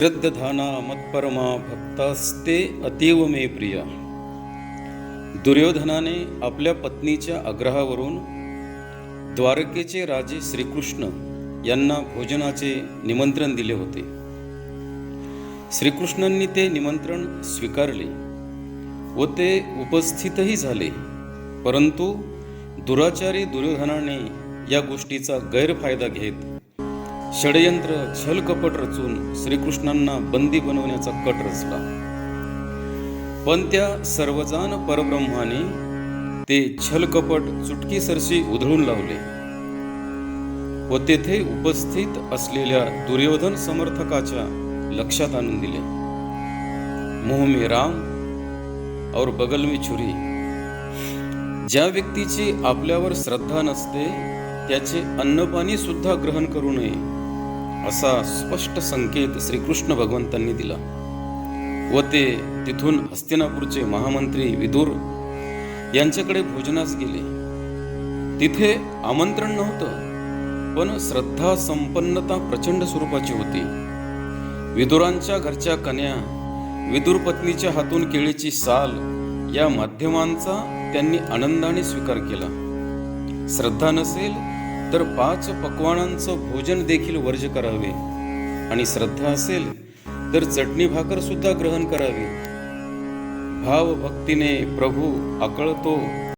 श्रद्धधाना मत्परमा भक्तास्ते अतीव मे प्रिया. दुर्योधनाने आपल्या पत्नीच्या आग्रहावरून द्वारकेचे राजे श्रीकृष्ण यांना भोजनाचे निमंत्रण दिले होते. श्रीकृष्णांनी ते निमंत्रण स्वीकारले व ते उपस्थितही झाले. परंतु दुराचारी दुर्योधनाने या गोष्टीचा गैरफायदा घेत षडयंत्र छलकपट रचून श्रीकृष्णांना बंदी बनवण्याचा कट रचला. पण त्या सर्वजान परब्रह्माने ते छलकपट चुटकीसरशी उधळून लावले व तेथे उपस्थित असलेल्या दुर्योधन समर्थकाच्या लक्षात आणून दिले. मुंह में राम और बगल में छुरी. ज्या व्यक्तीची आपल्यावर श्रद्धा नसते त्याचे अन्नपाणी सुद्धा ग्रहण करू नये असा स्पष्ट संकेत श्रीकृष्ण भगवंतांनी दिला व ते तिथून हस्तिनापूरचे महामंत्री विदुर यांच्याकडे भोजनास गेले. तिथे आमंत्रण नव्हतं, पण श्रद्धा संपन्नता प्रचंड स्वरूपाची होती. विदुरांच्या घरच्या कन्या, विदुर पत्नीच्या हातून केळीची साल या माध्यमांचा त्यांनी आनंदाने स्वीकार केला. श्रद्धा नसेल तर 5 पक्वाणांचं भोजन देखील वर्ज करावे आणि श्रद्धा असेल तर चटणी भाकर सुद्धा ग्रहण करावी. भाव भक्तीने प्रभू आकळतो